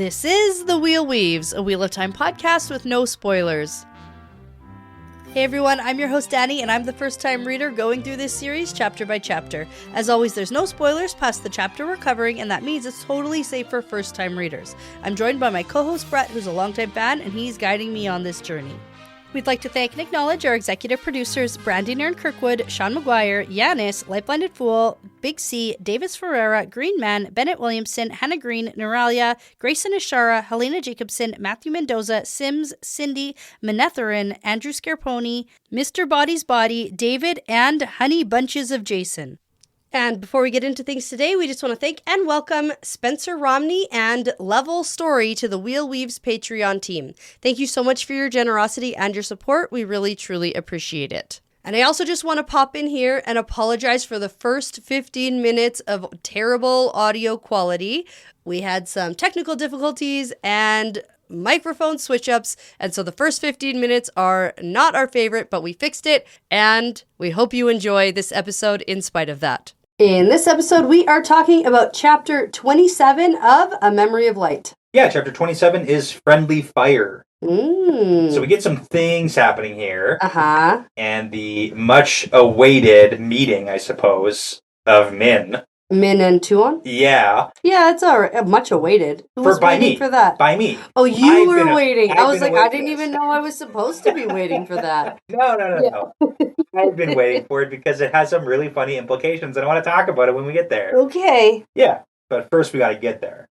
This is The Wheel Weaves, a Wheel of Time podcast with no spoilers. Hey everyone, I'm your host Dani, and I'm the first-time reader going through this series chapter by chapter. As always, there's no spoilers past the chapter we're covering, and that means it's totally safe for first-time readers. I'm joined by my co-host Brett, who's a longtime fan, and he's guiding me on this journey. We'd like to thank and acknowledge our executive producers, Brandy and Kirkwood, Sean McGuire, Yanis, LightBlindedFool, Big C, Deyvis Ferreira, Green Man, Bennett Williamson, Hannah Green, Noralia, Greysin Ishara, Helena Jacobsen, Matthew Mendoza, Sims, Cyndi, Manethraen, Andrew Scarponi, Mr. Boddy's Body, David, and HoneyBunchesOfJason. And before we get into things today, we just want to thank and welcome Spencer Romney and Level Story to the Wheel Weaves Patreon team. Thank you so much for your generosity and your support. We really, truly appreciate it. And I also just want to pop in here and apologize for the first 15 minutes of terrible audio quality. We had some technical difficulties and microphone switch-ups, and so the first 15 minutes are not our favorite, but we fixed it, and we hope you enjoy this episode in spite of that. In this episode, we are talking about Chapter 27 of A Memory of Light. Yeah, Chapter 27 is Friendly Fire. So we get some things happening here. And the much-awaited meeting, I suppose, of Min. Min and Tuon? Yeah. Yeah, it's all right. Much awaited. Who was waiting for that? By me. Oh, you were waiting. I was like, I didn't even know I was supposed to be waiting for that. No. I've been waiting for it because it has some really funny implications, and I want to talk about it when we get there. Okay. Yeah, but first we got to get there.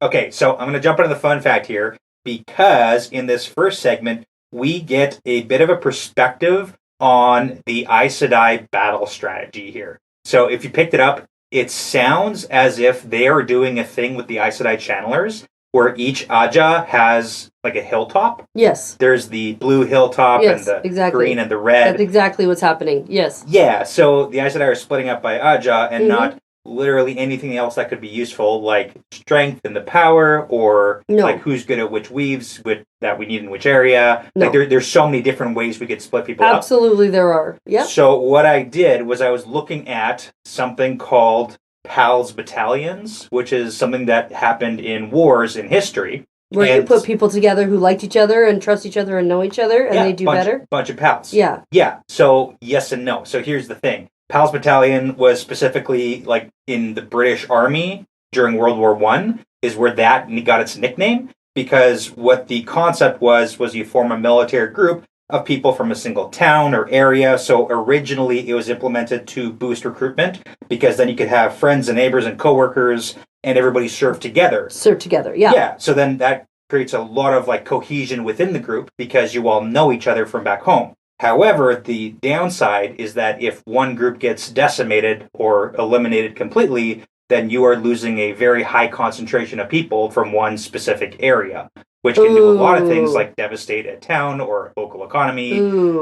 Okay, so I'm going to jump into the fun fact here, because in this first segment, we get a bit of a perspective on the Aes Sedai battle strategy here. So if you picked it up, it sounds as if they are doing a thing with the Aes Sedai channelers, where each Aja has like a hilltop. Yes. There's the blue hilltop and the green and the red. That's exactly what's happening. Yes. Yeah, so the Aes Sedai are splitting up by Aja and not literally anything else that could be useful, like strength and the power, or like who's good at which weaves that we need in which area. Like there's so many different ways we could split people up. Absolutely there are. Yeah. So what I did was I was looking at something called Pals Battalions, which is something that happened in wars in history. Where you put people together who liked each other and trust each other and know each other, and they do better? Bunch of pals. Yeah. Yeah, so yes and no. So here's the thing. Pals Battalion was specifically like in the British Army during World War I, is where that got its nickname, because what the concept was you form a military group of people from a single town or area. So originally it was implemented to boost recruitment, because then you could have friends and neighbors and coworkers and everybody serve together. Yeah. Yeah, so then that creates a lot of like cohesion within the group because you all know each other from back home. However, the downside is that if one group gets decimated or eliminated completely, then you are losing a very high concentration of people from one specific area, which can do a lot of things like devastate a town or local economy.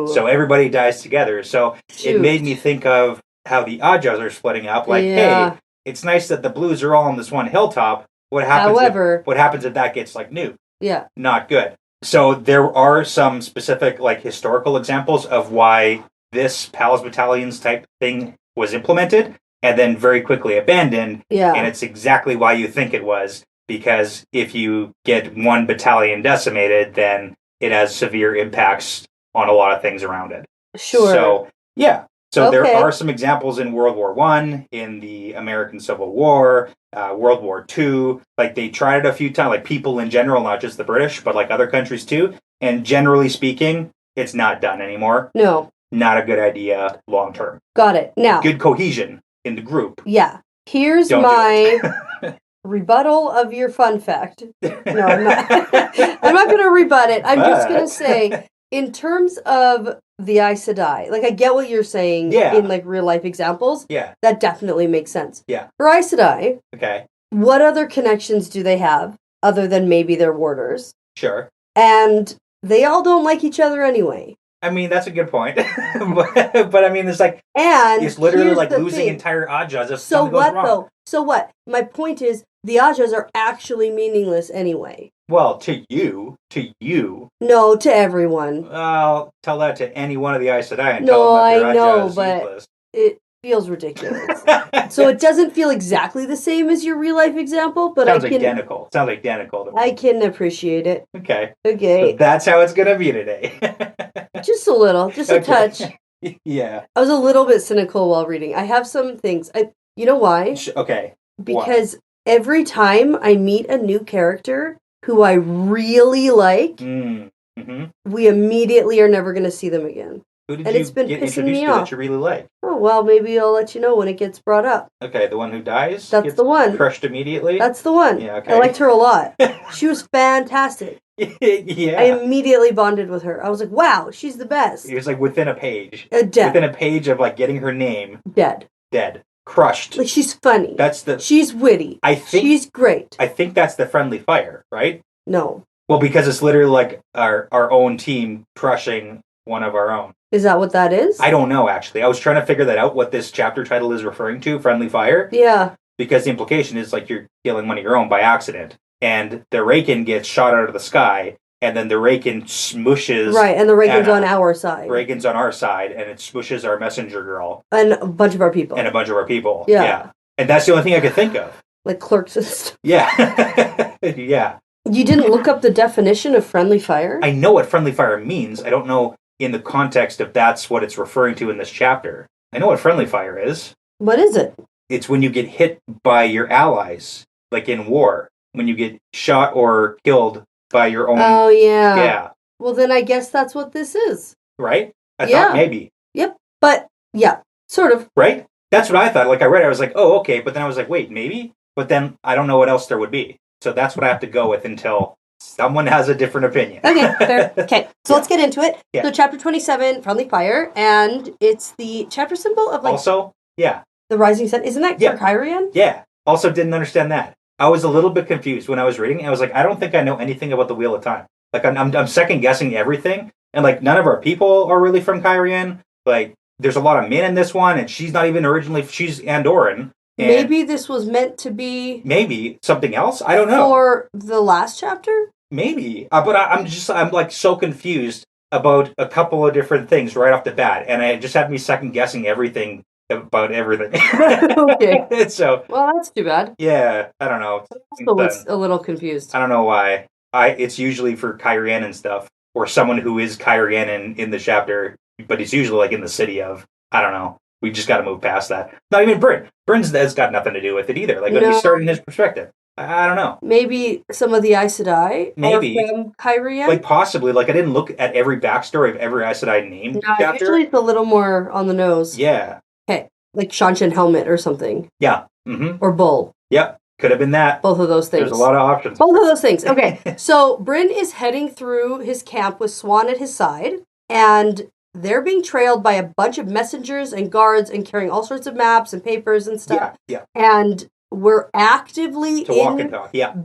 So everybody dies together. So it made me think of how the Ajas are splitting up. Like, hey, it's nice that the blues are all on this one hilltop. What happens if that gets like nuked? Yeah. Not good. So there are some specific like historical examples of why this Palace Battalions type thing was implemented and then very quickly abandoned. Yeah. And it's exactly why you think it was, because if you get one battalion decimated, then it has severe impacts on a lot of things around it. Sure. So, yeah. So there are some examples in World War I, in the American Civil War, World War II. Like they tried it a few times, like people in general, not just the British, but like other countries too. And generally speaking, it's not done anymore. No. Not a good idea long term. Got it. Now. Good cohesion in the group. Yeah. Here's my rebuttal of your fun fact. No, I'm not. I'm not going to rebut it. I'm just going to say, in terms of the Aes Sedai, like I get what you're saying in like real life examples. Yeah. That definitely makes sense. Yeah. For Aes Sedai, what other connections do they have other than maybe their warders? Sure. And they all don't like each other anyway. I mean, that's a good point. but I mean, it's like, it's literally like losing entire Ajas if something goes wrong. Though? So what? My point is, the Ajas are actually meaningless anyway. Well, to you. No, to everyone. Well, tell that to any one of the Aes Sedai and no, tell them that I know, but feels ridiculous. So it doesn't feel exactly the same as your real life example, but Sounds identical. Sounds identical to me. I can appreciate it. Okay. Okay. So that's how it's gonna be today. Just a little, just a touch. Yeah. I was a little bit cynical while reading. I have some things. You know why? Okay. Because every time I meet a new character who I really like, we immediately are never going to see them again. Who did and you it's been get pissing introduced me to off. that you really like? Oh, well, maybe I'll let you know when it gets brought up. Okay, the one who dies? That's gets the one. Crushed immediately? That's the one. Yeah, okay. I liked her a lot. She was fantastic. Yeah. I immediately bonded with her. I was like, wow, she's the best. It was like within a page. Dead. Within a page of like getting her name. Dead. Crushed. Like, she's funny. She's witty. She's great. I think that's the friendly fire, right? No. Well, because it's literally like our own team crushing one of our own. Is that what that is? I don't know, actually. I was trying to figure that out, what this chapter title is referring to, Friendly Fire. Yeah. Because the implication is like you're killing one of your own by accident. And the Raiken gets shot out of the sky, and then the Raiken smushes... Right, and the Raiken's on our side. Raiken's on our side, and it smushes our messenger girl. And a bunch of our people. Yeah. And that's the only thing I could think of. Like clerks and stuff. Yeah. Yeah. You didn't look up the definition of friendly fire? I know what friendly fire means. I don't know in the context if that's what it's referring to in this chapter. I know what friendly fire is. What is it? It's when you get hit by your allies, like in war. When you get shot or killed by your own... Oh, yeah. Yeah. Well, then I guess that's what this is. Right? I thought maybe. Yep. But, yeah, sort of. Right? That's what I thought. Like, I read it, I was like, oh, okay. But then I was like, wait, maybe? But then I don't know what else there would be. So that's what I have to go with until someone has a different opinion. Okay, fair. Okay, so let's get into it. Yeah. So chapter 27, Friendly Fire, and it's the chapter symbol of like... Also, yeah. The rising sun. Isn't that Kirkwood? Yeah. Also didn't understand that. I was a little bit confused when I was reading. I was like, I don't think I know anything about the Wheel of Time. Like, I'm second guessing everything. And like, none of our people are really from Kyrian. Like, there's a lot of men in this one, and she's not even originally... She's Andoran. Maybe this was meant to be... Maybe something else? I don't know. For the last chapter? Maybe. But I'm like so confused about a couple of different things right off the bat. And it just had me second guessing everything about everything. Okay. So... Well, that's too bad. Yeah, I don't know. I was a little confused. I don't know why. It's usually for Kyrian and stuff. Or someone who is Kyrian in the chapter. But it's usually like in the city of... I don't know. We just got to move past that. Not even Bryn. Bryn's has got nothing to do with it either. Like, let me start in his perspective. I don't know. Maybe some of the Aes Sedai are from Kyrian? Like, possibly. Like, I didn't look at every backstory of every Aes Sedai named chapter. Usually it's a little more on the nose. Yeah. Okay. Like Shanshan Helmet or something. Yeah. Mm-hmm. Or Bull. Yep. Could have been that. Both of those things. There's a lot of options. Both of those things. Okay. So, Bryn is heading through his camp with Swan at his side. And... they're being trailed by a bunch of messengers and guards and carrying all sorts of maps and papers and stuff. Yeah. And we're actively in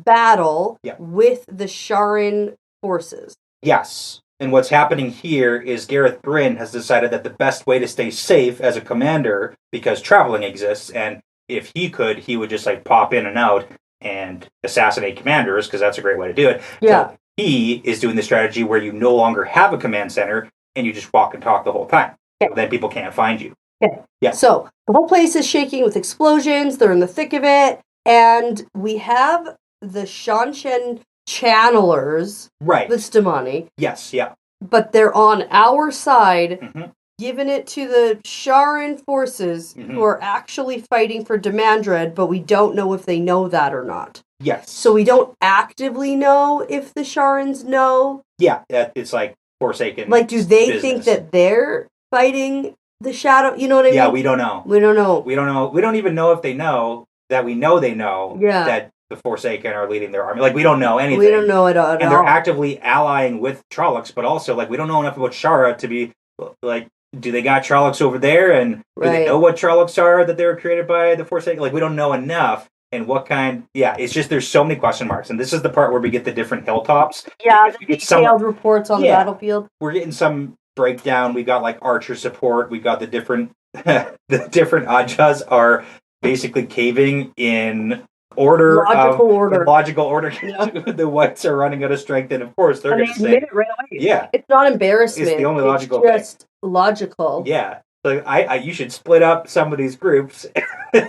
battle with the Sharan forces. Yes. And what's happening here is Gareth Bryn has decided that the best way to stay safe as a commander, because traveling exists, and if he could, he would just like pop in and out and assassinate commanders, because that's a great way to do it. Yeah. So he is doing the strategy where you no longer have a command center, and you just walk and talk the whole time. Okay. Then people can't find you. Okay. Yeah. So the whole place is shaking with explosions. They're in the thick of it. And we have the Shanshan channelers. Right. The Stamani. Yes, yeah. But they're on our side, giving it to the Sharan forces who are actually fighting for Demandred, but we don't know if they know that or not. Yes. So we don't actively know if the Sharans know. Yeah, it's like Forsaken. Like, do they business. think that they're fighting the shadow? You know what I mean? Yeah, we don't know. We don't know. We don't know. We don't even know if they know that we know they know that the Forsaken are leading their army. Like, we don't know anything. We don't know it at all. And they're actively allying with Trollocs, but also, like, we don't know enough about Shara to be, like, do they got Trollocs over there? And do they know what Trollocs are that they were created by the Forsaken? Like, we don't know enough. And what kind... Yeah, it's just there's so many question marks. And this is the part where we get the different hilltops. Yeah, the detailed reports on the battlefield. We're getting some breakdown. We got, like, archer support. We got the different... the different Ajas are basically caving in logical order. Yeah. The whites are running out of strength. And, of course, they're going to say... it right away. Yeah. It's not embarrassment. It's the only logical thing. It's just logical. Yeah. So you should split up some of these groups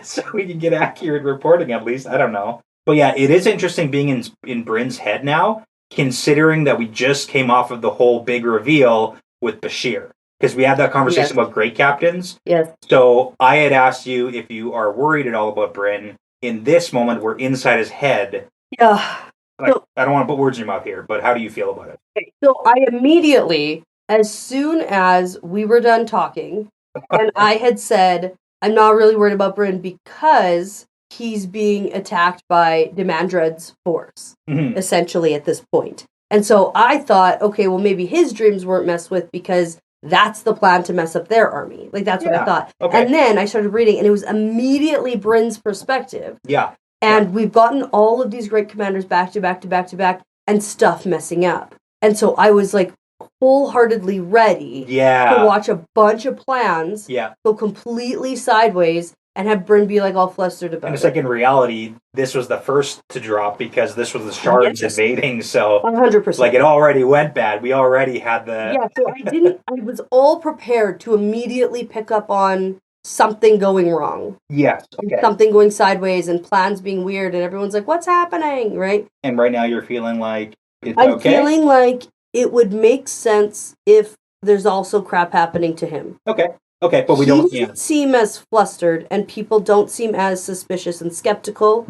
so we can get accurate reporting at least. I don't know. But yeah, it is interesting being in Bryn's head now, considering that we just came off of the whole big reveal with Bashir. Because we had that conversation about great captains. Yes. So I had asked you if you are worried at all about Bryn. In this moment, we're inside his head. Yeah. I don't want to put words in your mouth here, but how do you feel about it? Okay, so I immediately, as soon as we were done talking, and I had said, I'm not really worried about Bryn because he's being attacked by Demandred's force, essentially, at this point. And so I thought, okay, well, maybe his dreams weren't messed with because that's the plan to mess up their army. Like, that's what I thought. Okay. And then I started reading, and it was immediately Bryn's perspective. Yeah. And we've gotten all of these great commanders back to back to back to back, and stuff messing up. And so I was like wholeheartedly ready to watch a bunch of plans go completely sideways and have Bryn be like all flustered about it. And it's like in reality, this was the first to drop because this was the Shards invading. So 100%. Like it already went bad. We already had the so I was all prepared to immediately pick up on something going wrong. Yes. Okay. Something going sideways and plans being weird and everyone's like, what's happening? Right? And right now you're feeling like it's I'm feeling like it would make sense if there's also crap happening to him. Okay, but we don't seem as flustered and people don't seem as suspicious and skeptical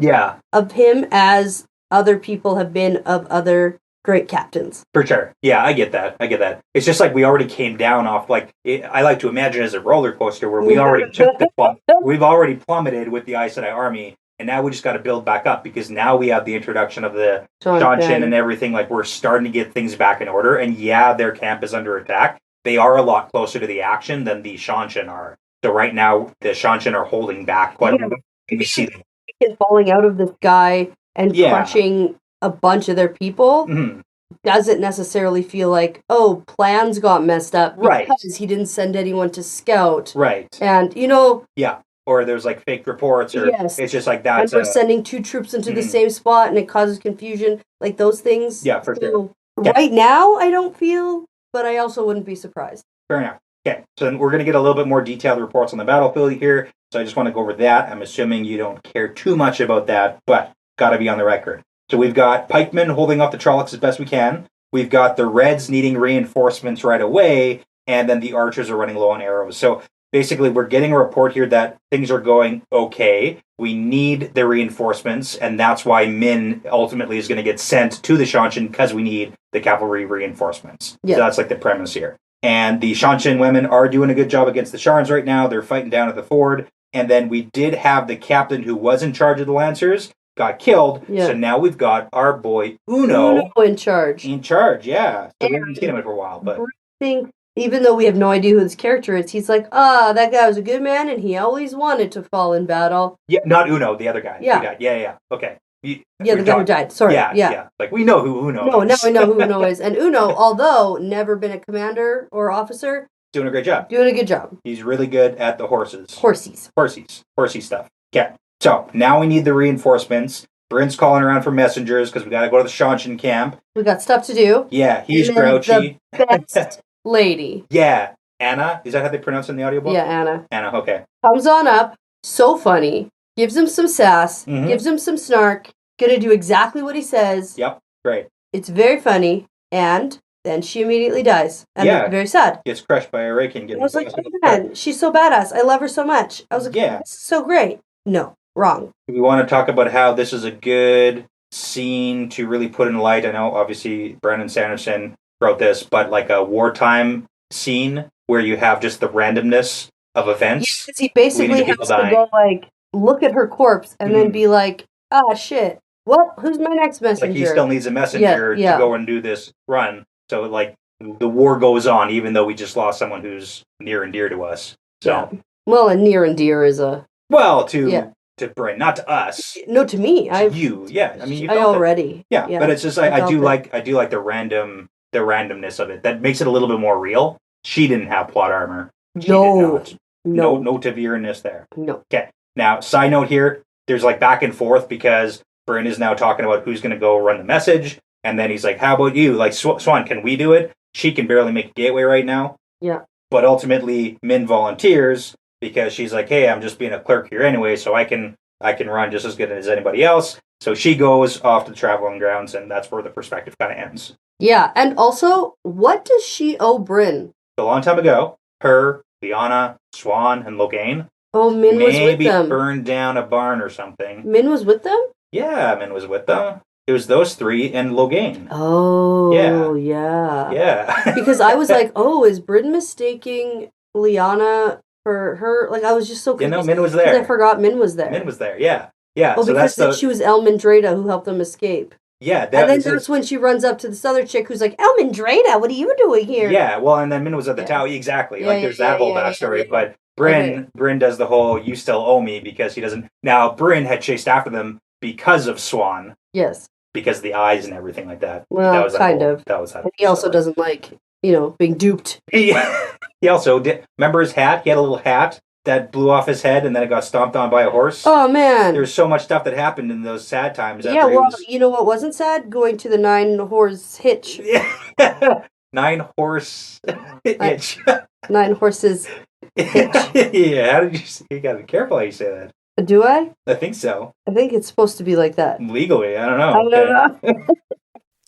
of him as other people have been of other great captains. For sure. Yeah, I get that. It's just like we already came down off, like, I like to imagine as a roller coaster where we already took the plummet. We've already plummeted with the Aes Sedai army, and now we just got to build back up because now we have the introduction of the Shanshin and everything. Like, we're starting to get things back in order, and their camp is under attack. They are a lot closer to the action than the Shanshin are. So right now, the Shanshin are holding back quite a bit. We see them falling out of the sky and crushing a bunch of their people. Doesn't necessarily feel like, plans got messed up because he didn't send anyone to scout. Right. And, or there's like fake reports, or it's just like that. And we're sending two troops into the same spot and it causes confusion. Like those things. Yeah, for sure. Right now, I don't feel, but I also wouldn't be surprised. Fair enough. Okay, so we're going to get a little bit more detailed reports on the battlefield here. So I just want to go over that. I'm assuming you don't care too much about that, but got to be on the record. So we've got pikemen holding off the Trollocs as best we can. We've got the Reds needing reinforcements right away, and then the archers are running low on arrows. So basically, we're getting a report here that things are going okay. We need the reinforcements, and that's why Min ultimately is going to get sent to the Shanshin because we need the cavalry reinforcements. So that's like the premise here. And the Shanshin women are doing a good job against the Sharns right now. They're fighting down at the ford. And then we did have the captain who was in charge of the Lancers got killed. So now we've got our boy Uno in charge. So we haven't seen him for a while. But even though we have no idea who this character is, he's like, that guy was a good man and he always wanted to fall in battle. Yeah, not Uno, the other guy. Yeah. Okay. The guy who died. Sorry. Yeah. Like, we know who Uno is. No, now we know who Uno is. And Uno, although never been a commander or officer, doing a great job. Doing a good job. He's really good at the horses. Horsey stuff. Okay. So, now we need the reinforcements. Bryn's calling around for messengers because we got to go to the Shanshin camp. We got stuff to do. Yeah, he's grouchy. The best lady. Yeah. Anna? Is that how they pronounce it in the audiobook? Yeah, Anna. Anna, okay. Comes on up. So funny. Gives him some sass. Gives him some snark. Gonna do exactly what he says. Yep. Great. It's very funny. And then she immediately dies. And it's very sad. Gets crushed by a Raken. I was like, man, she's so badass. I love her so much. I was like, this is so great. No. Wrong. We want to talk about how this is a good scene to really put in light. I know, obviously, Brandon Sanderson wrote this, but like a wartime scene where you have just the randomness of events. Because he basically has to go, like, look at her corpse and then be like, shit. Well, who's my next messenger? Like, he still needs a messenger to go and do this run. So, like, the war goes on, even though we just lost someone who's near and dear to us. So, well, and near and dear is a... Well, to Bryn, not to us. No, to me. I mean, you felt already. Yeah, but it's just I do like the randomness of it. That makes it a little bit more real. She didn't have plot armor. No Tavierness there. No. Okay. Now, side note here, there's like back and forth because Bryn is now talking about who's going to go run the message, and then he's like, "How about you? Like, Swan, can we do it? She can barely make a gateway right now." Yeah. But ultimately, Min volunteers because she's like, hey, I'm just being a clerk here anyway, so I can run just as good as anybody else. So she goes off to the traveling grounds, and that's where the perspective kind of ends. Yeah, and also, what does she owe Bryn? A long time ago, her, Liana, Swan, and Logain Oh, Min was with maybe them. burned down a barn or something. Min was with them? Yeah, Min was with them. It was those three and Logain. Oh, yeah. Yeah. Because I was like, oh, is Bryn mistaking Liana for her? Like, I was just so confused. You know, Min was there. Because I forgot Min was there. Min was there, yeah. Yeah, Oh, so because that's she was Elmendreda who helped them escape. Yeah, and then that's when she runs up to this other chick who's like, Elmendreda, what are you doing here? Yeah, well, and then Min was at the tower. Exactly. Yeah, like, there's that whole backstory. But Bryn does the whole, you still owe me, because he doesn't... Now, Bryn had chased after them because of Swan. Yes. Because of the eyes and everything like that. Well, that was kind of. That was that. And he also doesn't like, being duped. He also did... Remember his hat? He had a little hat that blew off his head and then it got stomped on by a horse. Oh, man. There's so much stuff that happened in those sad times. Yeah, well, you know what wasn't sad? Going to the 9-horse hitch. 9-horse hitch. 9 horses hitch. Yeah, how did you gotta be careful how you say that. Do I? I think so. I think it's supposed to be like that. Legally, I don't know. I don't know.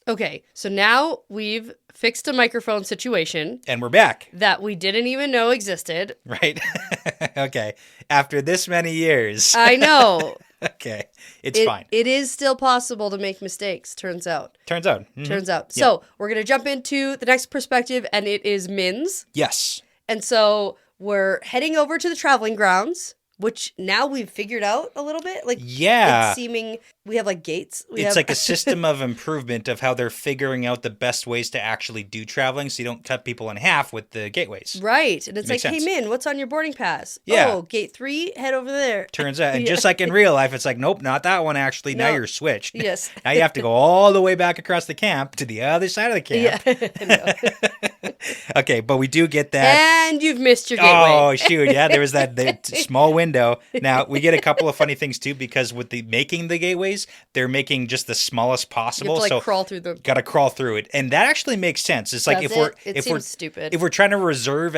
Okay, so now we've fixed a microphone situation. And we're back. That we didn't even know existed. Right. Okay. After this many years. I know. Okay. It's fine. It is still possible to make mistakes, turns out. Turns out. Mm-hmm. Turns out. Yeah. So we're going to jump into the next perspective, and it is Min's. Yes. And so we're heading over to the traveling grounds, which now we've figured out a little bit. Like, yeah. It's seeming we have like gates. It's like a system of improvement of how they're figuring out the best ways to actually do traveling so you don't cut people in half with the gateways. Right. And it's Makes like, sense. hey, Min, what's on your boarding pass? Yeah. Oh, gate 3, head over there. Turns out, and just like in real life, it's like, nope, not that one actually. Now No. you're switched. Yes. Now you have to go all the way back across the camp to the other side of the camp. Yeah. Okay, but we do get that. And you've missed your gateway. Oh, shoot. Yeah, there was that small window. Now, we get a couple of funny things, too, because with the making the gateways, they're making just the smallest possible. You have to, so crawl through them. Got to crawl through it. And that actually makes sense. It's like It seems stupid. If we're trying to reserve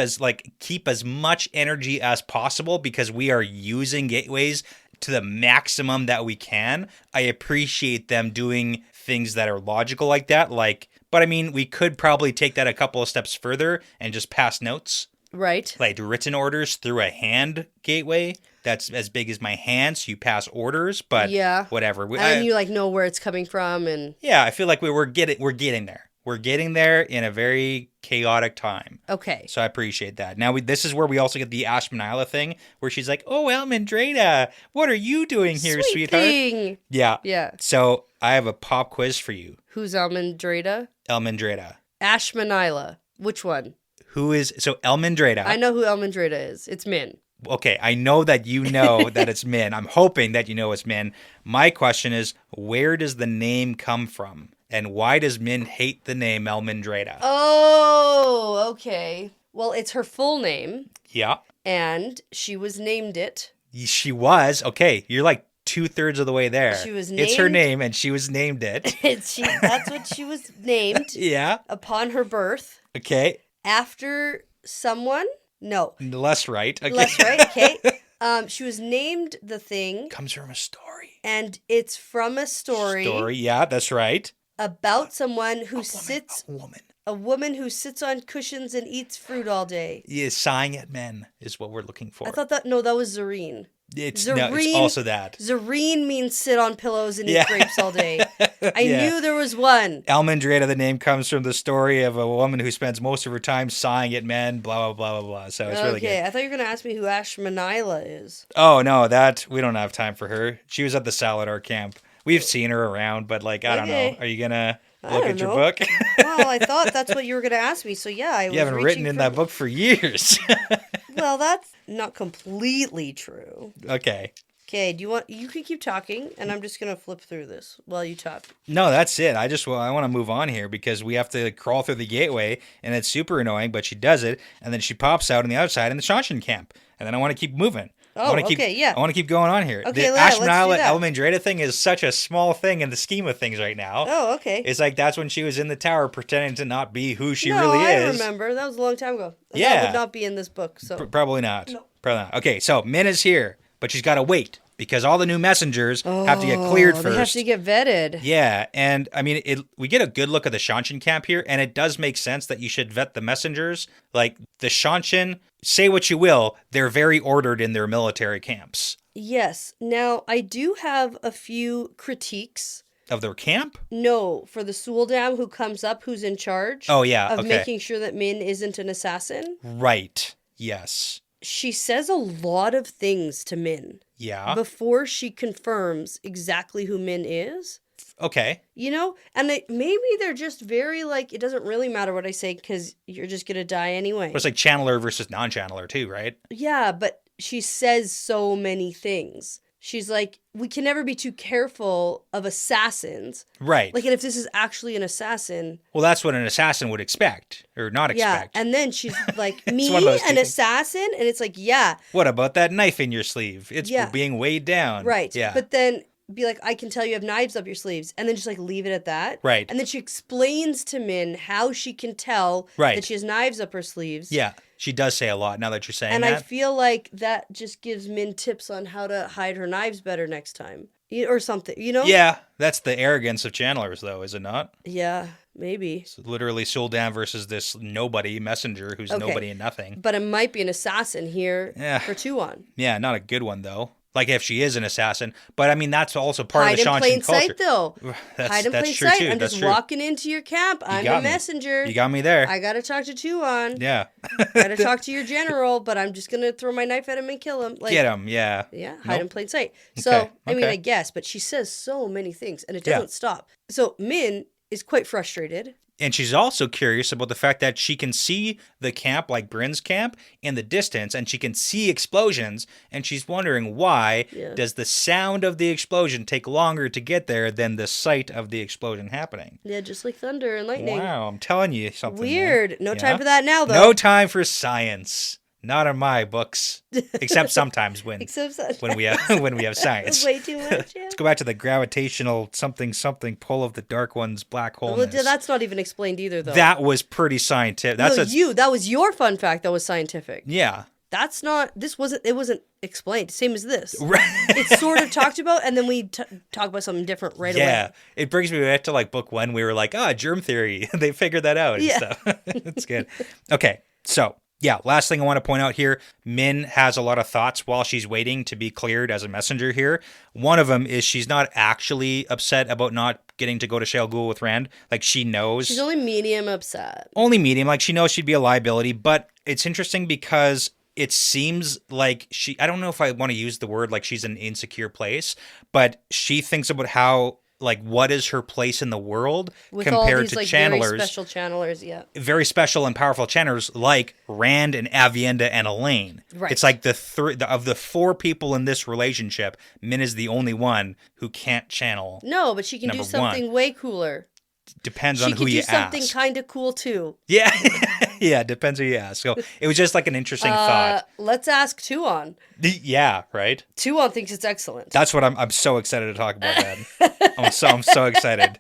keep as much energy as possible because we are using gateways to the maximum that we can, I appreciate them doing things that are logical like that. But I mean, we could probably take that a couple of steps further and just pass notes. Right. Like written orders through a hand gateway that's as big as my hand, so you pass orders, but whatever. And you know where it's coming from, and yeah, I feel like we're getting there. We're getting there in a very chaotic time. Okay. So I appreciate that. Now this is where we also get the Ashmanila thing, where she's like, "Oh, Elmendreda, what are you doing here, Sweet sweetheart?" Thing. Yeah. Yeah. So I have a pop quiz for you. Who's Elmendreda? Elmendreda. Ashmanila. Which one? Elmendreda. I know who Elmendreda is. It's Min. Okay, I know that you know that it's Min. I'm hoping that you know it's Min. My question is, where does the name come from? And why does Min hate the name Elmendreda? Oh, okay. Well, it's her full name. Yeah. And she was named it. She was. Okay, you're like 2/3 of the way there. She was named. It's her name, and she was named it. That's what she was named. Yeah. Upon her birth. Okay. After someone? No. Less right. Okay. Less right, okay. She was named the thing. Comes from a story. And it's from a story. Yeah, that's right. About someone who A woman who sits on cushions and eats fruit all day. Yeah, sighing at men is what we're looking for. I thought that was Zareen. It's also that. Zareen means sit on pillows and eat grapes all day. I knew there was one. Elmendreda, the name comes from the story of a woman who spends most of her time sighing at men, blah, blah, blah, blah, blah. So it's really good. Okay, I thought you were going to ask me who Ashmanila is. Oh, no, we don't have time for her. She was at the Saladar camp. We've seen her around, but I don't know. Are you going to look at your book? Well, I thought that's what you were going to ask me. So yeah, You haven't written in that book for years. Well, that's not completely true. Okay. Okay, you can keep talking, and I'm just going to flip through this while you talk. No, that's it. I want to move on here because we have to crawl through the gateway, and it's super annoying, but she does it, and then she pops out on the outside in the Shanshan camp, and then I want to keep moving. Oh, okay, yeah. I want to keep going on here. Okay, the let's do Ashmanala that. Elemandreda thing is such a small thing in the scheme of things right now. Oh, okay. It's like that's when she was in the tower pretending to not be who she no, really I is. remember. That was a long time ago. Yeah. That would not be in this book, so. Probably not. No. Probably not. Okay, so Min is here, but she's got to wait because all the new messengers have to get cleared first. They have to get vetted. Yeah, and I mean, we get a good look at the Shanshin camp here, and it does make sense that you should vet the messengers. Like, the Shanshin, say what you will, they're very ordered in their military camps. Yes. Now, I do have a few critiques. Of their camp? No, for the Suldam who comes up, who's in charge. Oh, yeah, Of okay. making sure that Min isn't an assassin. Right, yes. She says a lot of things to Min. Yeah. Before she confirms exactly who Min is. Okay. You know? And maybe they're just very, like, it doesn't really matter what I say because you're just going to die anyway. But it's like channeler versus non-channeler too, right? Yeah, but she says so many things. She's like, we can never be too careful of assassins. Right. Like, and if this is actually an assassin. Well, that's what an assassin would expect, or not expect. Yeah, and then she's like, me, one of those an things. assassin? And it's like, yeah. What about that knife in your sleeve? It's being weighed down. Right. Yeah. But then be like, I can tell you have knives up your sleeves. And then just like leave it at that. Right. And then she explains to Min how she can tell that she has knives up her sleeves. Yeah. She does say a lot now that you're saying and that. I feel like that just gives Min tips on how to hide her knives better next time. Or something, you know? Yeah. That's the arrogance of channelers, though, is it not? Yeah, maybe. It's literally Sul'Dan versus this nobody messenger who's nobody and nothing. But it might be an assassin here for Tuon. Yeah, not a good one, though. Like, if she is an assassin. But, I mean, that's also part of the Hide in plain Shanshin culture. sight, though. Hide in plain sight. Too. I'm that's just true. walking into your camp. I'm a messenger. You got me there. I got to talk to Tuon. Yeah. I got to talk to your general, but I'm just going to throw my knife at him and kill him. Like, Get him, yeah. Yeah, hide in plain sight. So, I mean, I guess, but she says so many things, and it doesn't stop. So, Min is quite frustrated. And she's also curious about the fact that she can see the camp, like Bryn's camp, in the distance, and she can see explosions, and she's wondering why does the sound of the explosion take longer to get there than the sight of the explosion happening? Yeah, just like thunder and lightning. Wow, I'm telling you something. Weird. There. No time for that now, though. No time for science. Not in my books, except sometimes when we have science. Way too much. Yeah. Let's go back to the gravitational something pull of the dark one's black hole. Well, that's not even explained either, though. That was pretty scientific. That was your fun fact that was scientific. Yeah. That's not. It wasn't explained. Same as this. Right. It's sort of talked about, and then we talk about something different right away. Yeah, it brings me back to like book one. We were like, germ theory. They figured that out and stuff. It's good. Okay, so. Yeah, last thing I want to point out here, Min has a lot of thoughts while she's waiting to be cleared as a messenger here. One of them is she's not actually upset about not getting to go to Shale Ghul with Rand. Like, she knows. She's only medium upset. Only medium. Like, she knows she'd be a liability. But it's interesting because it seems like I don't know if I want to use the word like she's in an insecure place, but she thinks about how, like, what is her place in the world with compared all these, to like, channelers. Very special channelers, yeah. Very special and powerful channelers like Rand and Avienda and Elaine. Right. It's like of the four people in this relationship, Min is the only one who can't channel. No, but she can do something way cooler. Depends on who you ask. She can do something kind of cool too. Yeah. Yeah, depends who you ask. So it was just like an interesting thought. Let's ask Tuon. Yeah, right? Tuon thinks it's excellent. That's what I'm so excited to talk about that. I'm so excited.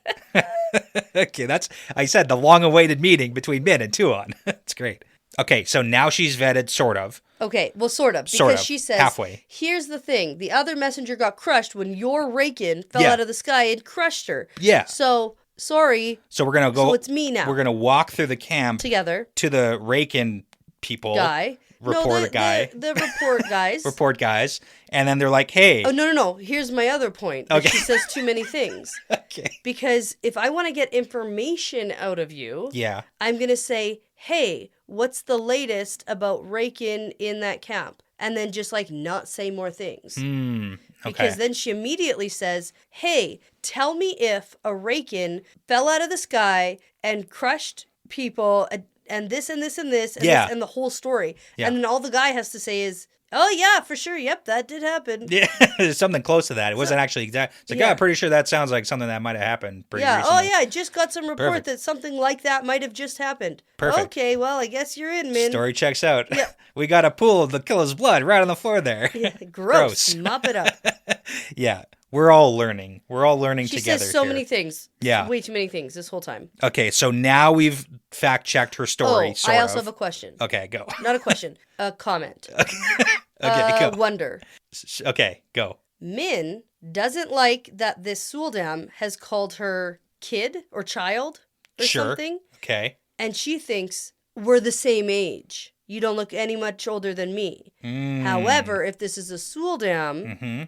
Okay, I said the long-awaited meeting between Min and Tuon. It's great. Okay, so now she's vetted, sort of. Okay, well, sort of. Because she says, halfway. Here's the thing. The other messenger got crushed when your Raikin fell out of the sky and crushed her. Yeah. So, sorry. So we're going to go. So it's me now. We're going to walk through the camp. Together. To the Raikin people. The report guys. Report guys. And then they're like, hey. Oh, no. Here's my other point. Okay. She says too many things. Okay. Because if I want to get information out of you, I'm going to say, hey, what's the latest about Raikin in that camp? And then just like not say more things. Okay. Because then she immediately says, hey, tell me if a Raikin fell out of the sky and crushed people and this and this and this and this and the whole story. Yeah. And then all the guy has to say is, Oh, yeah, for sure. Yep, that did happen. Yeah, something close to that. It wasn't actually exact. It's like, Yeah. I'm pretty sure that sounds like something that might have happened pretty Yeah. recently. Oh, yeah. I just got some report Perfect. that something like that might have just happened. Perfect. Okay, well, I guess you're in, Min. Story checks out. Yeah. We got a pool of the killer's blood right on the floor there. Yeah, gross. Mop it up. Yeah. We're all learning. We're all learning She together. says so here. many things. Yeah. Way too many things this whole time. Okay, so now we've fact checked her story. I also have a question. Okay, go. Not a question. A comment. Okay, go. Wonder. Okay, go. Min doesn't like that this Suldam has called her kid or child or Sure. something. Okay. And she thinks we're the same age. You don't look any much older than me. However, if this is a Suldam,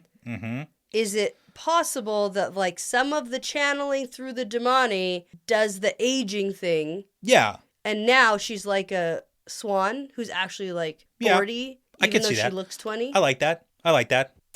is it possible that like some of the channeling through the Damani does the aging thing, Yeah. and now she's like a swan who's actually like 40, Yeah, even I can though see she that. looks 20? I like that.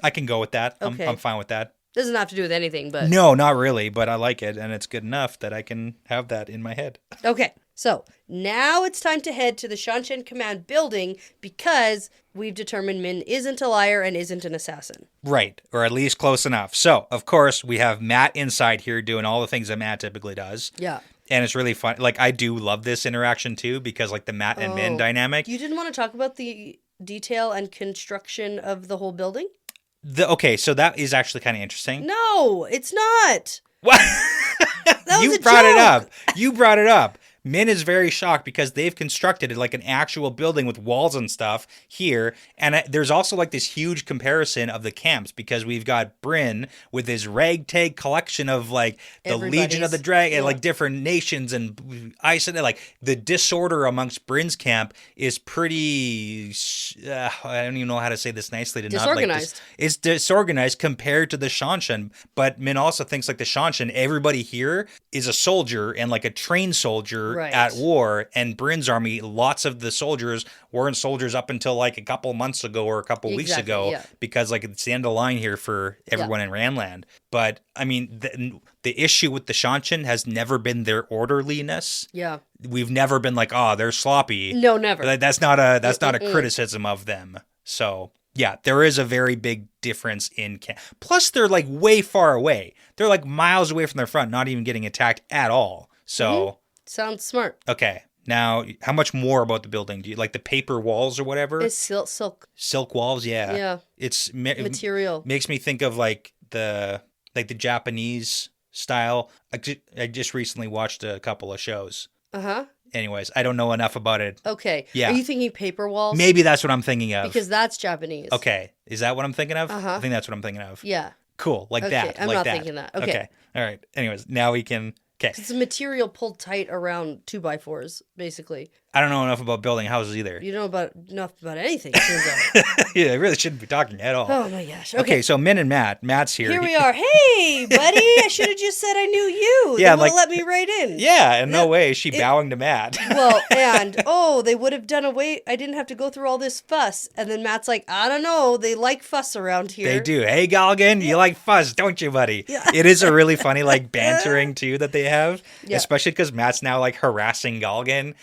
I can go with that. Okay. I'm fine with that. Doesn't have to do with anything, but... No, not really, but I like it, and it's good enough that I can have that in my head. Okay, so now it's time to head to the Shanshan Command building because we've determined Min isn't a liar and isn't an assassin. Right, or at least close enough. So, of course, we have Matt inside here doing all the things that Matt typically does. Yeah. And it's really fun. Like, I do love this interaction, too, because, like, the Matt and Min dynamic. You didn't want to talk about the detail and construction of the whole building? Okay, so that is actually kind of interesting. No, it's not. What? That was You a brought it joke. up. You brought it up. Min is very shocked because they've constructed like an actual building with walls and stuff here. And there's also like this huge comparison of the camps because we've got Bryn with his ragtag collection of like the Legion of the Dragon, like different nations and Iceland. Like the disorder amongst Bryn's camp is pretty, I don't even know how to say this nicely. To Disorganized. Not like it's disorganized compared to the Shanshan. But Min also thinks like the Shanshan, everybody here is a soldier and like a trained soldier. Right. At war, and Bryn's army, lots of the soldiers weren't soldiers up until like a couple months ago or a couple weeks ago, because like it's the end of the line here for everyone in Ranland. But I mean, the issue with the Shanshan has never been their orderliness. Yeah. We've never been like, oh, they're sloppy. No, never. That's not a criticism of them. So yeah, there is a very big difference in camp. Plus, they're like way far away. They're like miles away from their front, not even getting attacked at all. So. Sounds smart. Okay. Now, how much more about the building? Do you like the paper walls or whatever? It's silk. Silk walls, yeah. Yeah. It's Material. Makes me think of like the Japanese style. I just recently watched a couple of shows. Uh-huh. Anyways, I don't know enough about it. Okay. Yeah. Are you thinking paper walls? Maybe that's what I'm thinking of. Because that's Japanese. Okay. Is that what I'm thinking of? Uh-huh. I think that's what I'm thinking of. Yeah. Cool. Like Okay, that. I'm like not that. thinking that. Okay. All right. Anyways, now we can... Okay. It's a material pulled tight around 2x4s, basically. I don't know enough about building houses either. You don't know enough about anything, it turns out. Yeah, I really shouldn't be talking at all. Oh my gosh. Okay, so Min and Matt. Matt's here. Here we are. Hey, buddy, I should have just said I knew you. Yeah, They like- would've let me right in. Yeah, in no way is she bowing to Matt. Well, and, they would have done away. I didn't have to go through all this fuss. And then Matt's like, I don't know. They like fuss around here. They do. Hey, Galgan, you like fuzz, don't you, buddy? Yeah. It is a really funny, like, bantering, too, that they have. Yeah. Especially because Matt's now, like, harassing Galgan.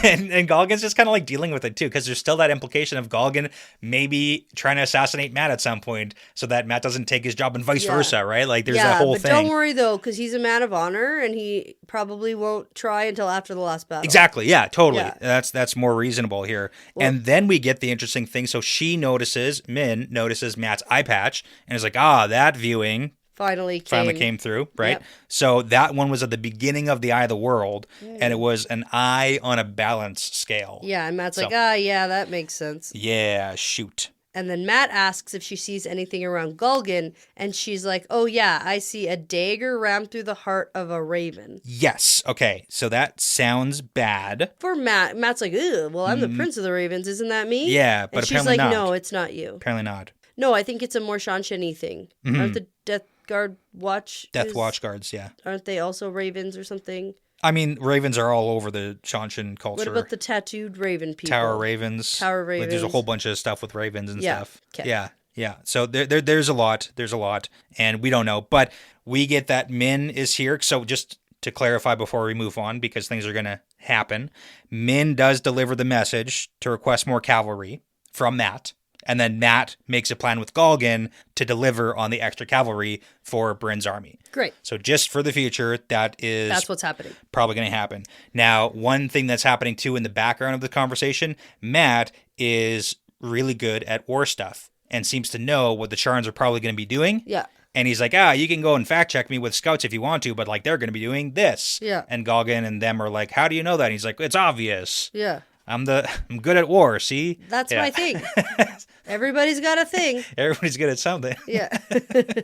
And Galgan's just kind of, like, dealing with it, too, because there's still that implication of Galgan maybe trying to assassinate Matt at some point so that Matt doesn't take his job and vice versa, right? Like, there's that whole but thing. don't worry, though, because he's a man of honor, and he probably won't try until after the last battle. Exactly. Yeah, totally. Yeah. That's more reasonable here. And then we get the interesting thing. So Min notices Matt's eye patch and is like, that viewing Finally came through, right? Yep. So that one was at the beginning of the Eye of the World, and it was an eye on a balance scale. Yeah, and Matt's So- like, yeah, that makes sense. Yeah, shoot. And then Matt asks if she sees anything around Gulgan, and she's like, oh yeah, I see a dagger rammed through the heart of a raven. Yes. Okay. So that sounds bad. For Matt, Matt's like, ugh, well, I'm the prince of the ravens, isn't that me? Yeah, but and she's apparently like, not. no, it's not you. Apparently not. No, I think it's a more Shanshan-y thing. Aren't the Death Guard Watch? Death Watch guards, yeah. Aren't they also ravens or something? I mean, ravens are all over the Shanshan culture. What about the tattooed raven people? Tower ravens? Tower Like, there's a ravens. whole bunch of stuff with ravens and Yeah, stuff. 'kay. Yeah. So there's a lot. There's a lot. And we don't know. But we get that Min is here. So just to clarify before we move on, because things are going to happen, Min does deliver the message to request more cavalry from Matt. And then Matt makes a plan with Galgan to deliver on the extra cavalry for Bryn's army. Great. So just for the future, that's what's happening. Probably going to happen. Now, one thing that's happening too in the background of the conversation, Matt is really good at war stuff and seems to know what the Sharns are probably going to be doing. Yeah. And he's like, you can go and fact check me with scouts if you want to, but like they're going to be doing this. Yeah. And Galgan and them are like, how do you know that? And he's like, it's obvious. Yeah. I'm good at war, see? That's my thing. Everybody's got a thing. Everybody's good at something. Yeah.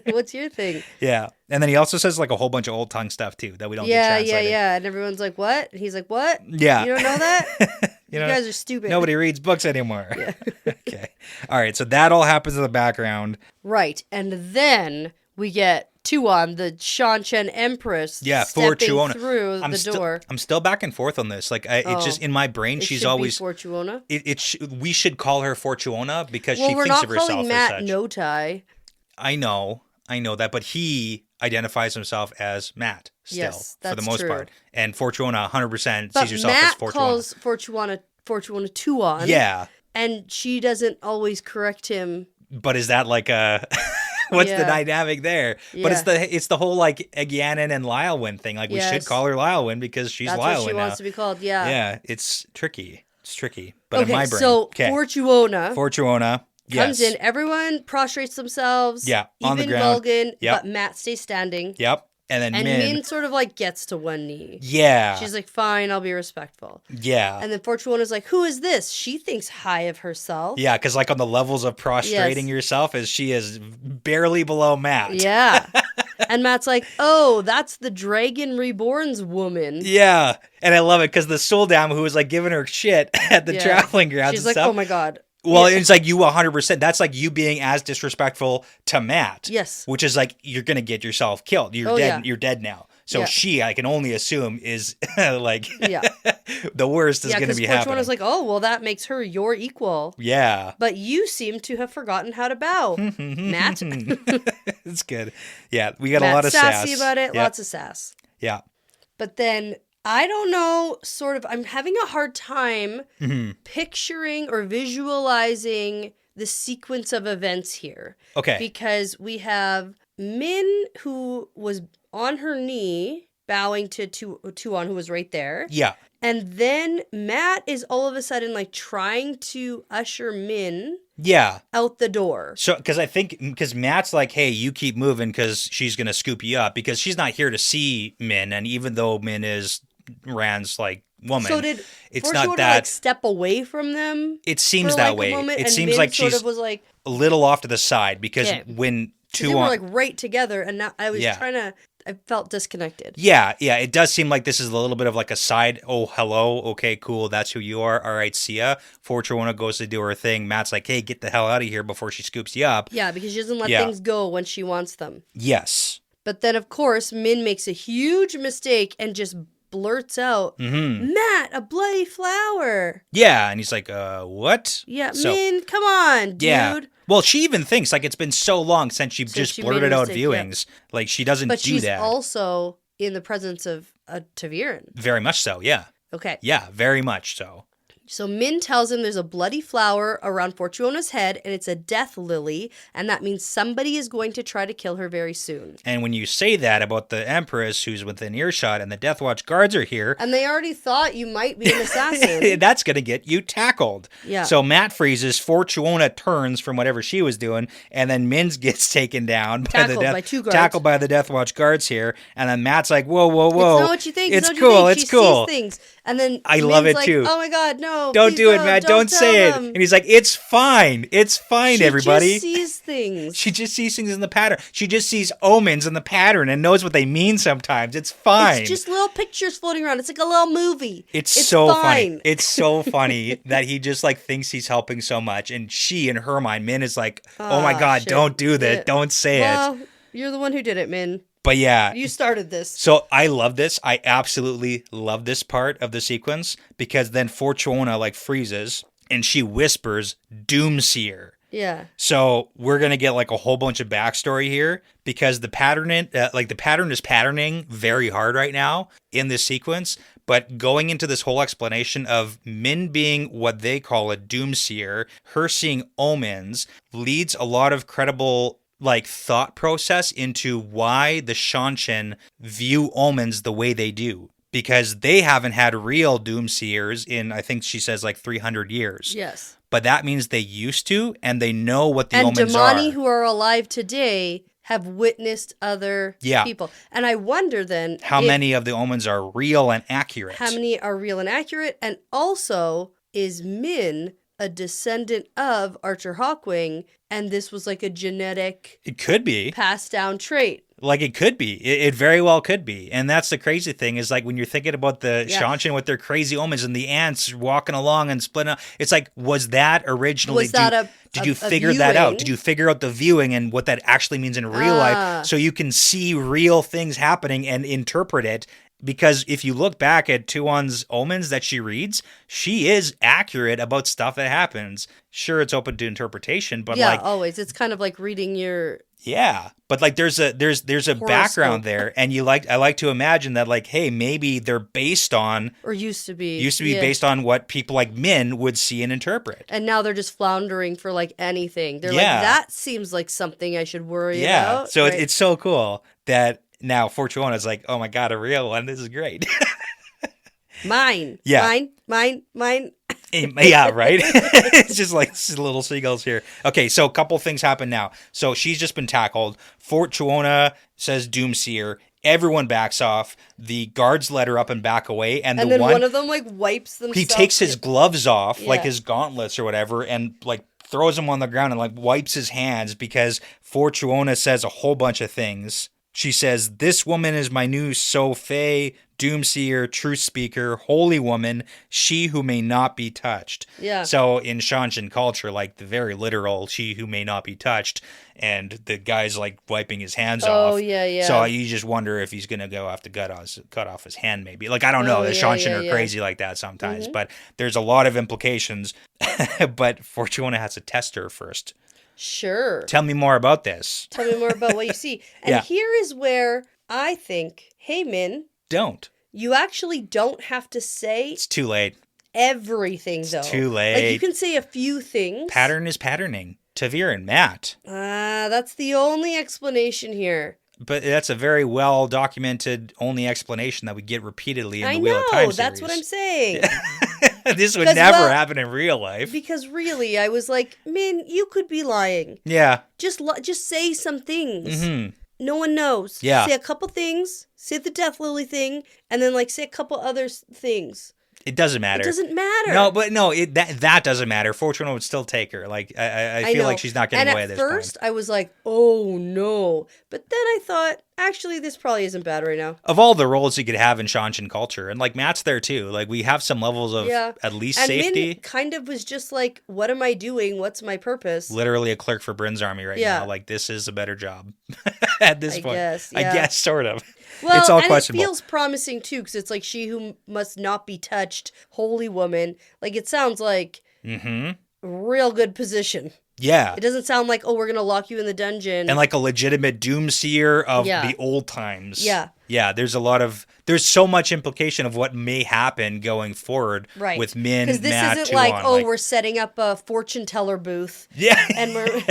What's your thing? Yeah. And then he also says like a whole bunch of old tongue stuff too that we don't get translated. Yeah. And everyone's like, what? And he's like, what? Yeah. You don't know that? You guys are stupid. Nobody reads books anymore. Yeah. Okay. All right. So that all happens in the background. Right. And then we get Tuon, the Shan Empress, stepping through the door. I'm still back and forth on this. Like, it's just in my brain. She's always Fortuona. We should call her Fortuona because she we're thinks not of herself calling as Matt such. Notai. I know that, but he identifies himself as Matt still for the most part, and Fortuona 100% sees herself as Fortuona. Matt calls Fortuona Tuon. Yeah, and she doesn't always correct him. But is that like a? What's the dynamic there? Yeah. But it's the whole like Egyanin and Lylewyn thing. Like we should call her Lylewyn because she's That's Lylewyn what she now. wants to be called. Yeah. Yeah, it's tricky. But in my brain, Fortuona yes. comes in. Everyone prostrates themselves. Yeah, even on the ground. Galgan, but Matt stays standing. Yep. And then Min sort of like gets to one knee. Yeah. She's like, fine, I'll be respectful. Yeah. And then Fortuona's like, who is this? She thinks high of herself. Yeah, because like on the levels of prostrating yourself, as she is barely below Matt. Yeah. And Matt's like, oh, that's the Dragon Reborn's woman. Yeah. And I love it because the Suldam who was like giving her shit at the traveling grounds She's and like, stuff. oh my God. Well, it's like you 100%. That's like you being as disrespectful to Matt. Yes. Which is like you're gonna get yourself killed. You're dead. Yeah. You're dead now. So she, I can only assume, is like the worst is gonna be happening. Fortuna's like, oh, well, that makes her your equal. Yeah. But you seem to have forgotten how to bow, Matt. It's good. Yeah, we got Matt's a lot of sass. sassy about it. Yep. Lots of sass. Yeah. But then I don't know, I'm having a hard time picturing or visualizing the sequence of events here. Okay. Because we have Min, who was on her knee, bowing to Tuon, who was right there. Yeah. And then Matt is all of a sudden like trying to usher Min out the door. So, because Matt's like, hey, you keep moving because she's going to scoop you up because she's not here to see Min. And even though Min is Rand's like woman, so did it's not that like step away from them. It seems that way. It seems Min like sort she's of was like a little off to the side because when they were like right together, and now I was I felt disconnected. Yeah, it does seem like this is a little bit of like a side. Oh, hello, okay, cool, that's who you are. All right, see ya. Fortuona goes to do her thing. Matt's like, hey, get the hell out of here before she scoops you up. Yeah, because she doesn't let things go when she wants them. Yes. But then, of course, Min makes a huge mistake and just blurts out, Matt, a bloody flower. Yeah, and he's like, what? Yeah, Min, come on, dude. Yeah. Well, she even thinks like it's been so long since she just blurted out viewings. Yeah. Like she doesn't do that. But she's also in the presence of a Taviran. Very much so, yeah. Okay. Yeah, very much so. So Min tells him there's a bloody flower around Fortuona's head, and it's a death lily, and that means somebody is going to try to kill her very soon. And when you say that about the Empress, who's within earshot, and the Death Watch guards are here... And they already thought you might be an assassin. That's going to get you tackled. Yeah. So Matt freezes, Fortuona turns from whatever she was doing, and then Min gets taken down by two guards. Tackled by the Death Watch guards here, and then Matt's like, whoa. It's not what you think. It's cool. She sees things. And then I love it too. Oh my God, no! Don't do it, Matt. Don't say it. And he's like, "It's fine. It's fine, everybody." She just sees things. She just sees things in the pattern. She just sees omens in the pattern and knows what they mean. Sometimes it's fine. It's just little pictures floating around. It's like a little movie. It's so funny. It's so funny that he just like thinks he's helping so much, and she, in her mind, Min is like, "Oh my God, shit. Don't do this. Don't say it." You're the one who did it, Min. But yeah. You started this. So I love this. I absolutely love this part of the sequence because then Fortuona like freezes and she whispers Doomseer. Yeah. So we're going to get like a whole bunch of backstory here because the pattern is patterning very hard right now in this sequence. But going into this whole explanation of Min being what they call a doomseer, her seeing omens, leads a lot of credible like thought process into why the Shanshan view omens the way they do. Because they haven't had real doomseers in, I think she says, like 300 years. Yes. But that means they used to, and they know what the and omens Damani, are. who are alive today, have witnessed other people. And I wonder then... how many of the omens are real and accurate? How many are real and accurate? And also, is Min a descendant of Archer Hawkwing, and this was like a genetic... It could be. Passed down trait. Like, it could be. It very well could be. And that's the crazy thing is, like, when you're thinking about the Shanshan with their crazy omens and the ants walking along and splitting up, it's like, was that originally... Did you figure that out? Did you figure out the viewing and what that actually means in real life so you can see real things happening and interpret it? Because if you look back at Tuon's omens that she reads, she is accurate about stuff that happens. Sure, it's open to interpretation, but always. It's kind of like reading your... Yeah, but like there's a background there, and I like to imagine that like, hey, maybe they're based on or used to be based on what people like Min would see and interpret, and now they're just floundering for like anything. They're like, that seems like something I should worry about. So it's so cool that now Fortuona is like, oh my god, a real one. This is great. Mine. Yeah. Mine. Yeah, right? It's just like little seagulls here. Okay, so a couple things happen now. So she's just been tackled. Fortuona says Doomseer. Everyone backs off. The guards let her up and back away. And then one of them like wipes themselves. He takes his gloves off, like his gauntlets or whatever, and like throws them on the ground and like wipes his hands because Fortuona says a whole bunch of things. She says, "This woman is my new Sophie, Doomseer, Truth Speaker, Holy Woman, she who may not be touched." Yeah. So in Shanshan culture, like the very literal, she who may not be touched, and the guy's like wiping his hands off. Oh, yeah. So you just wonder if he's going to go have to cut off his hand maybe. Like, I don't know. The Shanshan are crazy like that sometimes, but there's a lot of implications. But Fortuona has to test her first. Sure. Tell me more about this. Tell me more about what you see. And here is where I think, hey, Min. Don't. You actually don't have to say... It's too late. Everything, though. It's too late. Like, you can say a few things. Pattern is patterning. Tavir and Matt. That's the only explanation here. But that's a very well-documented only explanation that we get repeatedly in the Wheel of Time series. That's what I'm saying. This would never happen in real life. Because really, I was like, Min, you could be lying. Yeah. Just say some things. Mm-hmm. No one knows. Yeah. Say a couple things. Say the Death Lily thing. And then, like, say a couple other things. It doesn't matter. It doesn't matter. No, that doesn't matter. Fortuna would still take her. Like, I feel like she's not getting away at this point. And at first, I was like, oh, no. But then I thought, actually, this probably isn't bad right now. Of all the roles you could have in Shanshan culture, and, like, Matt's there, too. Like, we have some levels of at least safety. Min kind of was just like, what am I doing? What's my purpose? Literally a clerk for Bryn's army right now. Like, this is a better job at this point. I guess, sort of. Well, it's all and questionable. It feels promising, too, because it's like she who must not be touched, holy woman. Like, it sounds like a real good position. Yeah. It doesn't sound like, oh, we're going to lock you in the dungeon. And like a legitimate doomseer of the old times. Yeah. Yeah, there's so much implication of what may happen going forward with Min, because this Matt, isn't Tuon, like, we're setting up a fortune teller booth. Yeah. And we're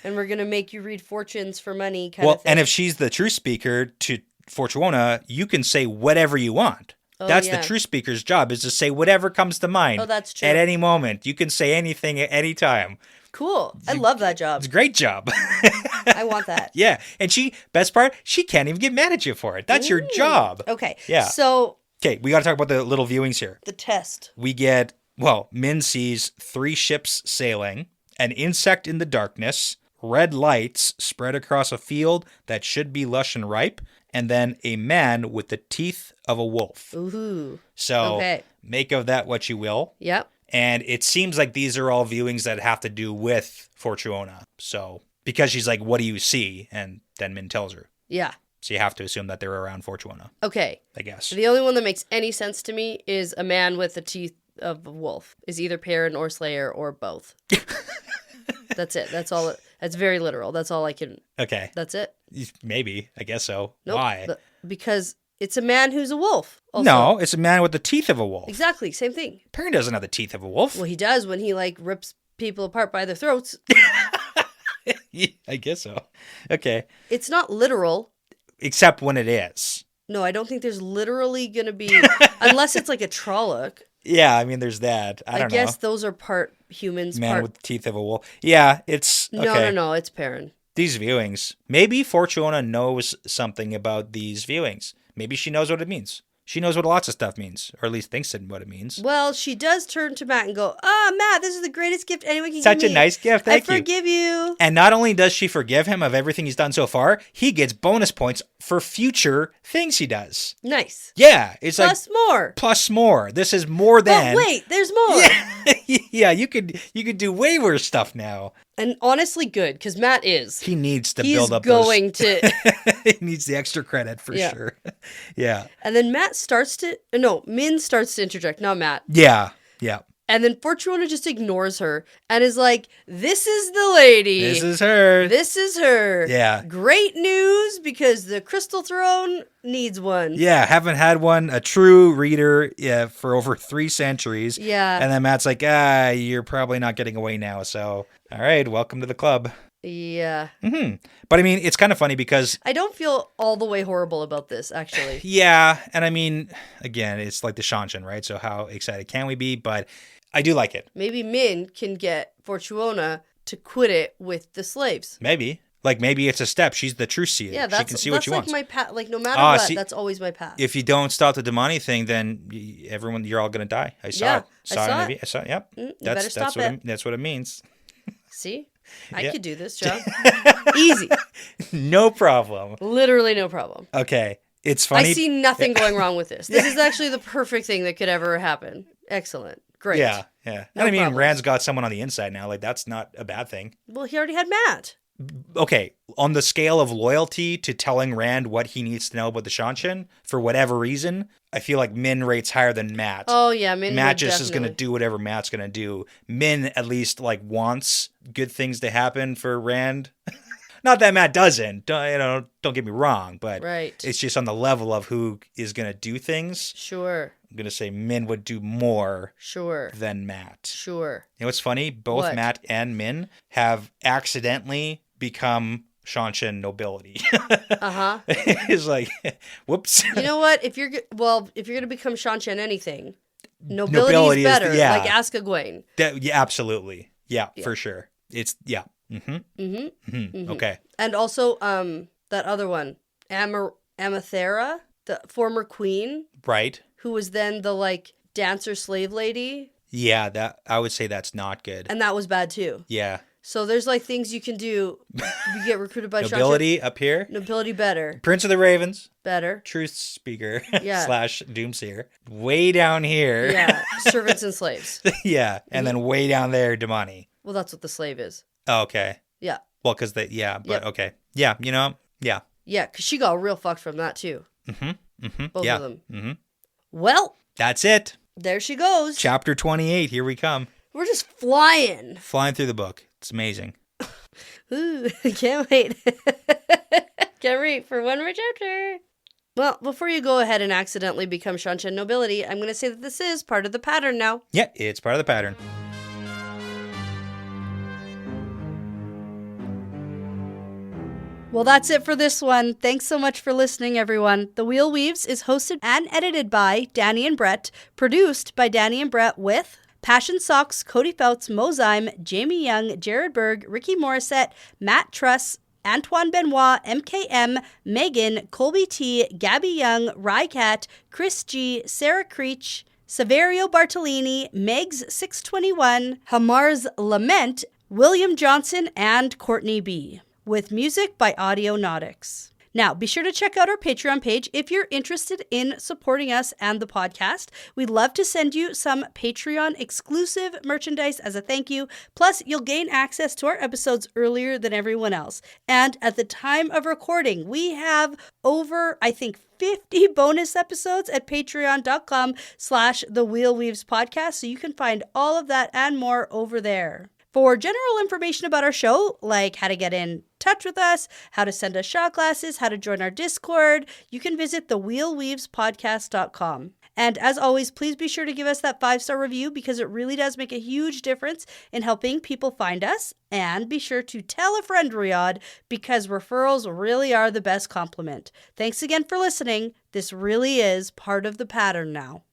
and we're going to make you read fortunes for money kind of thing. And if she's the truth speaker to Fortuona, you can say whatever you want. That's the truth speaker's job, is to say whatever comes to mind. Oh, that's true. At any moment. You can say anything at any time. Cool. I love that job. It's a great job. I want that. Yeah. And best part, she can't even get mad at you for it. That's your job. Okay. Yeah. So. Okay, we got to talk about the little viewings here. The test. We get, Min sees 3 ships sailing, an insect in the darkness, red lights spread across a field that should be lush and ripe, and then a man with the teeth of a wolf. Ooh. So make of that what you will. Yep. And it seems like these are all viewings that have to do with Fortuona. So, because she's like, what do you see? And then Min tells her. Yeah. So you have to assume that they're around Fortuona. Okay. I guess. The only one that makes any sense to me is a man with the teeth of a wolf. Is either Perrin or Slayer or both. That's it. That's all. That's very literal. That's all I can. Okay. That's it. Maybe. I guess so. Nope. Why? Because it's a man who's a wolf. Also. No, it's a man with the teeth of a wolf. Exactly. Same thing. Perrin doesn't have the teeth of a wolf. Well, he does when he like rips people apart by their throats. Yeah, I guess so. Okay. It's not literal. Except when it is. No, I don't think there's literally going to be, unless it's like a Trolloc. Yeah, I mean, there's that. I don't know. I guess those are part humans, Man part... with the teeth of a wolf. Yeah, it's... Okay. No, it's Perrin. These viewings. Maybe Fortuna knows something about these viewings. Maybe she knows what it means. She knows what lots of stuff means, or at least thinks what it means. Well, she does turn to Matt and go, Matt, this is the greatest gift anyone can give me. Such a nice gift, thank you. I forgive you. And not only does she forgive him of everything he's done so far, he gets bonus points for future things he does. Nice. Yeah, it's plus more. Plus more. This is more than... But wait, there's more. Yeah, you could do way worse stuff now. And honestly, good, because Matt is. He needs to build up to... He needs the extra credit for sure. Yeah. And then Min starts to interject, not Matt. Yeah. And then Fortuna just ignores her and is like, this is the lady. This is her. This is her. Yeah. Great news, because the Crystal Throne needs one. Yeah, haven't had one, a true reader for over 3 centuries. Yeah. And then Matt's like, you're probably not getting away now, so all right, welcome to the club. Yeah. Mm-hmm. But I mean, it's kind of funny because... I don't feel all the way horrible about this, actually. Yeah, and I mean, again, it's like the Shanshan, right? So how excited can we be? But I do like it. Maybe Min can get Fortuna to quit it with the slaves. Maybe. Like, maybe it's a step. She's the truth seer. Yeah, she can see what she wants. That's like my path. Like, no matter what, that's always my path. If you don't stop the Damani thing, then you're all going to die. I saw it. I saw it. Yep. That's what it means. See? I could do this job. Easy. No problem. Literally no problem. Okay. It's funny. I see nothing going wrong with this. This is actually the perfect thing that could ever happen. Excellent. Great. Yeah. No and I mean, problems. Rand's got someone on the inside now. Like, that's not a bad thing. Well, he already had Matt. Okay, on the scale of loyalty to telling Rand what he needs to know about the Shanshan, for whatever reason, I feel like Min rates higher than Matt. Oh, yeah, Min Matt just is going to do whatever Matt's going to do. Min at least, like, wants good things to happen for Rand. Not that Matt doesn't, don't get me wrong, but It's just on the level of who is going to do things. Sure. I'm going to say Min would do more than Matt. Sure. You know what's funny? Both Matt and Min have accidentally become Shanshan nobility. Uh-huh. It's like, whoops. You know what? If you're going to become Shanshan anything, nobility is better. Like, ask Egwene. Yeah, absolutely. Yeah, for sure. It's, yeah. Okay. And also, that other one, Manethraen, the former queen. Right. Who was then the, like, dancer slave lady. Yeah, that I would say that's not good. And that was bad, too. Yeah. So there's, like, things you can do. You get recruited by Nobility up here. Nobility better. Prince of the Ravens. Better. Truth speaker. Yeah. / Doomseer. Way down here. Yeah. Servants and slaves. Yeah. And then way down there, Damani. Well, that's what the slave is. Oh, okay. Yeah. Well, because okay. Yeah, yeah. Yeah, because she got real fucked from that, too. Both of them. Mm-hmm. Well. That's it. There she goes. Chapter 28. Here we come. We're just flying. Flying through the book. It's amazing. Ooh, can't wait. Can't wait for one more chapter. Well, before you go ahead and accidentally become Shanshan nobility, I'm going to say that this is part of the pattern now. Yeah, it's part of the pattern. Well, that's it for this one. Thanks so much for listening, everyone. The Wheel Weaves is hosted and edited by Dani and Brett, produced by Dani and Brett with Passion Socks, Cody Feltz, Mozyme, Jamie Young, Jared Berg, Ricky Morissette, Matt Truss, Antoine Benoit, MKM, Megan, Colby T, Gabby Young, Rycat, Chris G, Sarah Creech, Saverio Bartolini, Megs621, Hamar's Lament, William Johnson, and Courtney B. With music by Audionautics. Now, be sure to check out our Patreon page if you're interested in supporting us and the podcast. We'd love to send you some Patreon exclusive merchandise as a thank you. Plus, you'll gain access to our episodes earlier than everyone else. And at the time of recording, we have over, 50 bonus episodes at patreon.com/The Wheel Weaves podcast. So you can find all of that and more over there. For general information about our show, like how to get in touch with us, how to send us shot glasses, how to join our Discord, you can visit thewheelweavespodcast.com. And as always, please be sure to give us that 5-star review because it really does make a huge difference in helping people find us. And be sure to tell a friend, Riyadh, because referrals really are the best compliment. Thanks again for listening. This really is part of the pattern now.